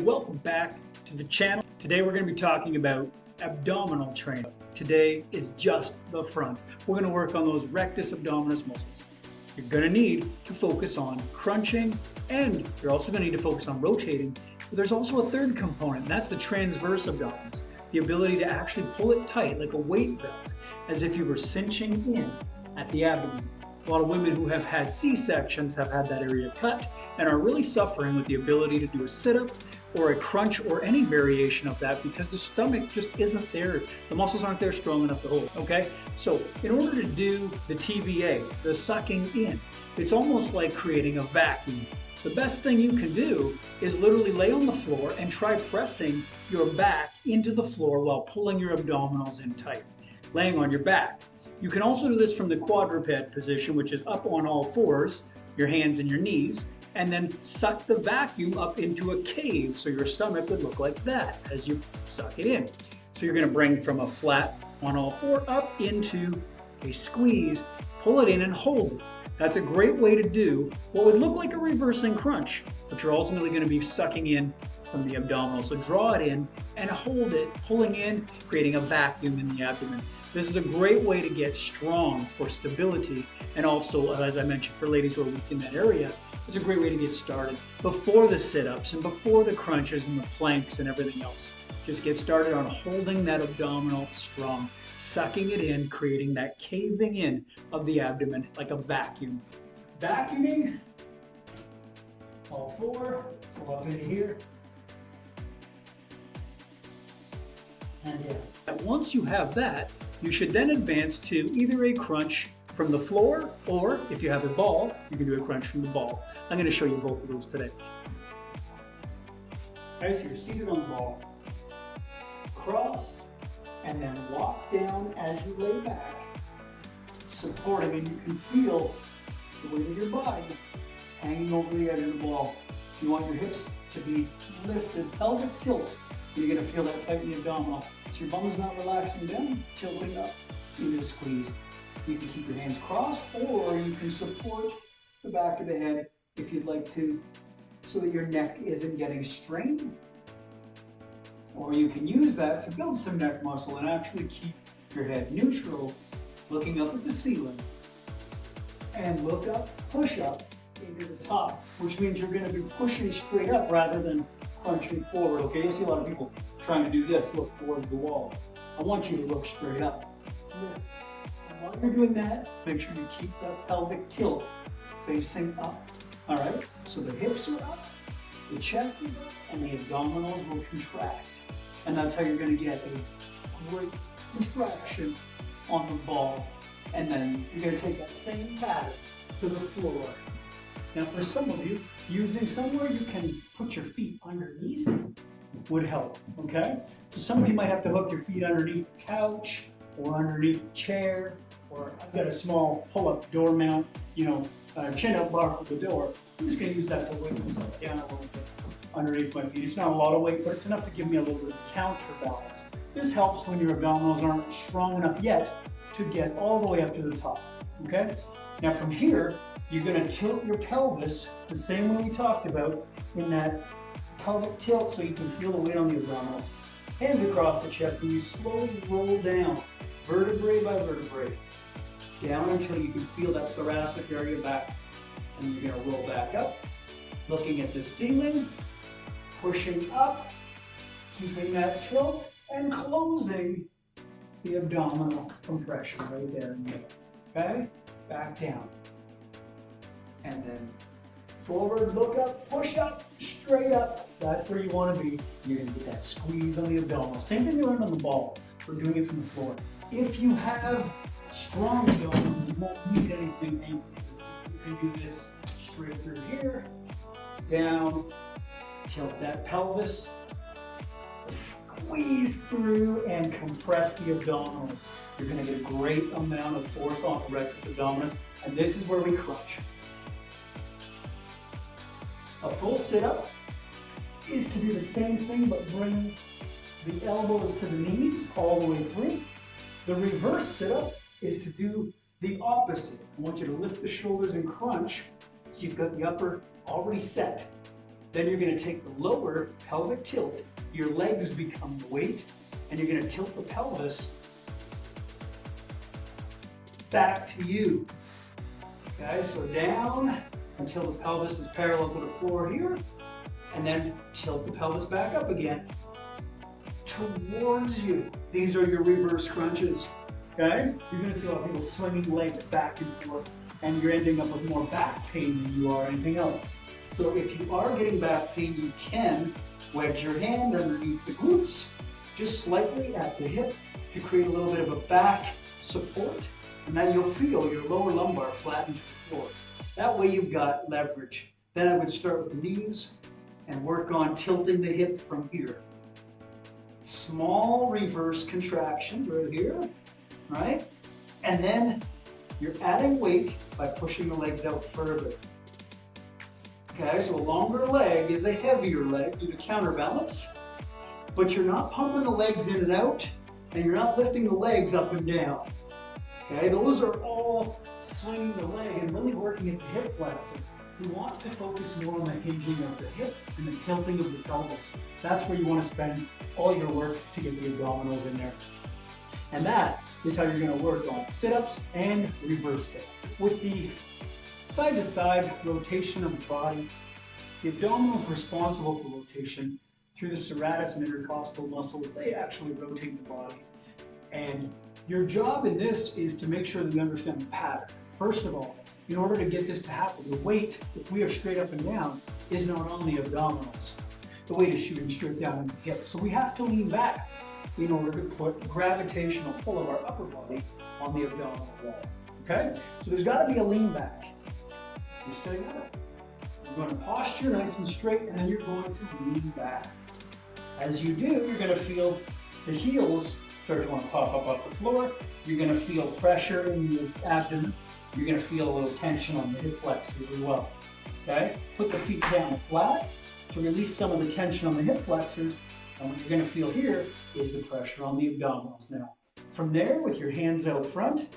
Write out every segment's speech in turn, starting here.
welcome back to the channel. Today we're going to be talking about abdominal training. Today is just the front. We're going to work on those rectus abdominis muscles. You're going to need to focus on crunching, and you're also going to need to focus on rotating. But there's also a third component, and that's the transverse abdominis, the ability to actually pull it tight like a weight belt, as if you were cinching in at the abdomen. A lot of women who have had C-sections have had that area cut and are really suffering with the ability to do a sit-up or a crunch or any variation of that because the stomach just isn't there. The muscles aren't there strong enough to hold, okay? So in order to do the TVA, the sucking in, it's almost like creating a vacuum. The best thing you can do is literally lay on the floor and try pressing your back into the floor while pulling your abdominals in tight, laying on your back. You can also do this from the quadruped position, which is up on all fours, your hands and your knees, and then suck the vacuum up into a cave so your stomach would look like that as you suck it in. So you're going to bring from a flat on all four up into a squeeze, pull it in and hold it. That's a great way to do what would look like a reversing crunch, but you're ultimately going to be sucking in from the abdominal. So draw it in and hold it, pulling in, creating a vacuum in the abdomen. This is a great way to get strong for stability, and also, as I mentioned, for ladies who are weak in that area, it's a great way to get started before the sit-ups and before the crunches and the planks and everything else. Just get started on holding that abdominal strong, sucking it in, creating that caving in of the abdomen like a vacuum. Vacuuming, all four, pull up into here. And yeah. Once you have that, you should then advance to either a crunch from the floor, or if you have a ball, you can do a crunch from the ball. I'm going to show you both of those today. Okay, so you're seated on the ball. Cross, and then walk down as you lay back, supporting, and you can feel the weight of your body hanging over the edge of the ball. You want your hips to be lifted, pelvic tilt. You're going to feel that tight in the abdominal. So your bum is not relaxing down, tilting up into the squeeze. You can keep your hands crossed, or you can support the back of the head if you'd like to, so that your neck isn't getting strained. Or you can use that to build some neck muscle and actually keep your head neutral, looking up at the ceiling. And look up, push up into the top, which means you're going to be pushing straight up rather than crunching forward, okay? You'll see a lot of people trying to do this, look towards the wall. I want you to look straight up. Yeah. And while you're doing that, make sure you keep that pelvic tilt facing up. All right? So the hips are up, the chest is up, and the abdominals will contract. And that's how you're going to get a great contraction on the ball. And then you're going to take that same pattern to the floor. Now for some of you, using somewhere you can put your feet underneath would help, okay? So some of you might have to hook your feet underneath the couch or underneath the chair, or I've got a small pull-up door mount, chin-up bar for the door. I'm just gonna use that to weight myself down a little bit underneath my feet. It's not a lot of weight, but it's enough to give me a little bit of counterbalance. This helps when your abdominals aren't strong enough yet to get all the way up to the top, okay? Now from here, you're going to tilt your pelvis the same way we talked about in that pelvic tilt so you can feel the weight on the abdominals. Hands across the chest, and you slowly roll down, vertebrae by vertebrae, down until you can feel that thoracic area back. And you're going to roll back up, looking at the ceiling, pushing up, keeping that tilt, and closing the abdominal compression right there in the middle. Okay? Back down. And then forward, look up, push up, straight up. That's where you want to be. You're going to get that squeeze on the abdominal. Same thing around on the ball. We're doing it from the floor. If you have strong abdominals, you won't need anything anchored. You can do this straight through here, down, tilt that pelvis, squeeze through, and compress the abdominals. You're going to get a great amount of force on the rectus abdominis, and this is where we crunch. A full sit-up is to do the same thing, but bring the elbows to the knees all the way through. The reverse sit-up is to do the opposite. I want you to lift the shoulders and crunch so you've got the upper already set. Then you're going to take the lower pelvic tilt, your legs become the weight, and you're going to tilt the pelvis back to you. Okay, so down until the pelvis is parallel to the floor here, and then tilt the pelvis back up again towards you. These are your reverse crunches. Okay, you're going to feel people swinging legs back and forth, and you're ending up with more back pain than you are anything else. So if you are getting back pain, you can wedge your hand underneath the glutes, just slightly at the hip, to create a little bit of a back support, and then you'll feel your lower lumbar flatten to the floor. That way you've got leverage. Then I would start with the knees and work on tilting the hip from here. Small reverse contractions right here, right? And then you're adding weight by pushing the legs out further. Okay, so a longer leg is a heavier leg due to counterbalance, but you're not pumping the legs in and out, and you're not lifting the legs up and down. Okay, those are all swinging the leg and really working at the hip flexor. You want to focus more on the hinging of the hip and the tilting of the pelvis. That's where you want to spend all your work to get the abdominals in there. And that is how you're going to work on sit-ups and reverse sit. With the side-to-side rotation of the body, the abdominals responsible for rotation through the serratus and intercostal muscles. They actually rotate the body. And your job in this is to make sure that you understand the pattern. First of all, in order to get this to happen, the weight, if we are straight up and down, is not on the abdominals. The weight is shooting straight down in the hip. So we have to lean back in order to put gravitational pull of our upper body on the abdominal wall. Okay? So there's got to be a lean back. You're sitting up. You're going to posture nice and straight, and then you're going to lean back. As you do, you're going to feel the heels start to want to pop up off the floor. You're going to feel pressure in your abdomen. You're going to feel a little tension on the hip flexors as well. Okay? Put the feet down flat to release some of the tension on the hip flexors. And what you're going to feel here is the pressure on the abdominals now. From there, with your hands out front,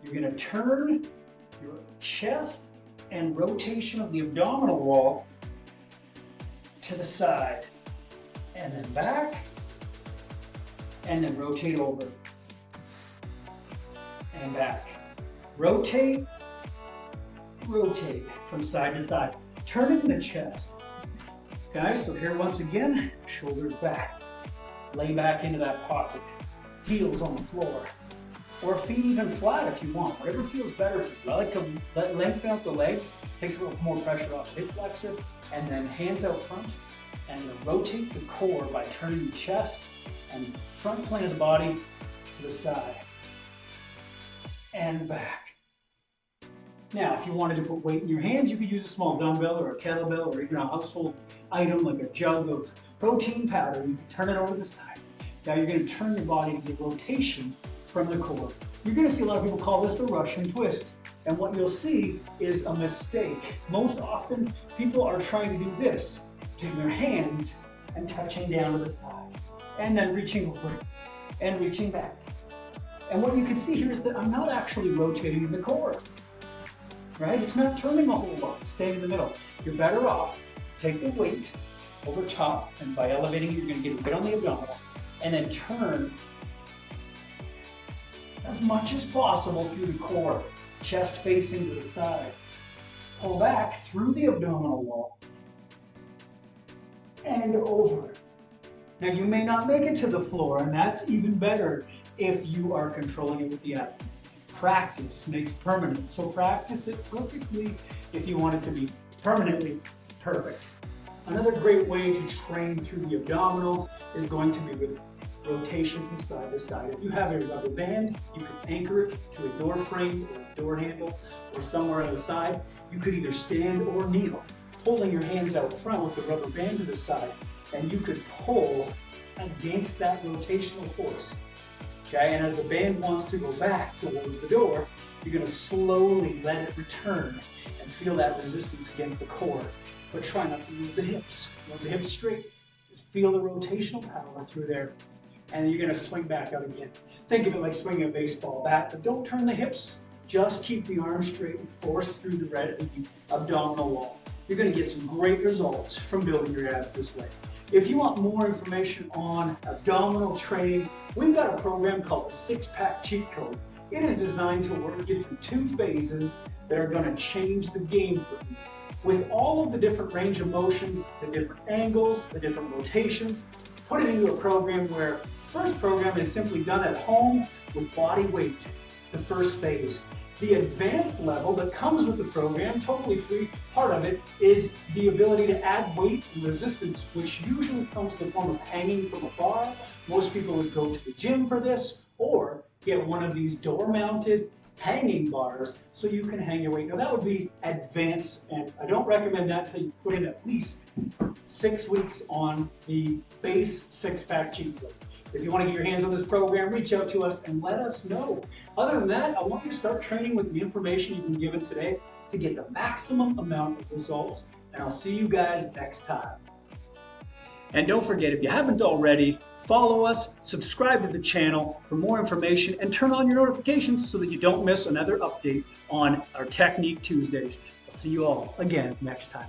you're going to turn your chest and rotation of the abdominal wall to the side, and then back, and then rotate over, and back. Rotate, rotate from side to side, turning the chest. Okay, so here once again, shoulders back, lay back into that pocket, heels on the floor, or feet even flat if you want, whatever feels better for you. I like to lengthen out the legs, takes a little more pressure off the hip flexor, and then hands out front, and then rotate the core by turning the chest and front plane of the body to the side, and back. Now, if you wanted to put weight in your hands, you could use a small dumbbell or a kettlebell or even a household item like a jug of protein powder. You can turn it over to the side. Now you're going to turn your body to get rotation from the core. You're going to see a lot of people call this the Russian twist. And what you'll see is a mistake. Most often, people are trying to do this, taking their hands and touching down to the side, and then reaching over and reaching back. And what you can see here is that I'm not actually rotating in the core, right? It's not turning a whole lot, it's staying in the middle. You're better off, take the weight over top, and by elevating it, you're going to get a bit on the abdominal, and then turn as much as possible through the core, chest facing to the side. Pull back through the abdominal wall and over. Now you may not make it to the floor, and that's even better if you are controlling it with the abdomen. Practice makes permanent, so practice it perfectly if you want it to be permanently perfect. Another great way to train through the abdominal is going to be with rotation from side to side. If you have a rubber band, you can anchor it to a door frame or a door handle or somewhere on the side. You could either stand or kneel, holding your hands out front with the rubber band to the side, and you could pull against that rotational force. Okay, and as the band wants to go back towards the door, you're going to slowly let it return and feel that resistance against the core. But try not to move the hips. Move the hips straight. Just feel the rotational power through there. And then you're going to swing back out again. Think of it like swinging a baseball bat, but don't turn the hips. Just keep the arms straight and force through the abdominal wall. you're going to get some great results from building your abs this way. If you want more information on abdominal training, we've got a program called the 6-Pack Cheat Code. It is designed to work you through 2 phases that are going to change the game for you. With all of the different range of motions, the different angles, the different rotations, put it into a program where first program is simply done at home with body weight, the first phase. The advanced level that comes with the program, totally free, part of it is the ability to add weight and resistance, which usually comes in the form of hanging from a bar. Most people would go to the gym for this, or get one of these door-mounted hanging bars so you can hang your weight. Now that would be advanced, and I don't recommend that until you put in at least 6 weeks on the base 6-pack cheat code. If you want to get your hands on this program, reach out to us and let us know. Other than that, I want you to start training with the information you've been given today to get the maximum amount of results, and I'll see you guys next time. And don't forget, if you haven't already, follow us, subscribe to the channel for more information, and turn on your notifications so that you don't miss another update on our Technique Tuesdays. I'll see you all again next time.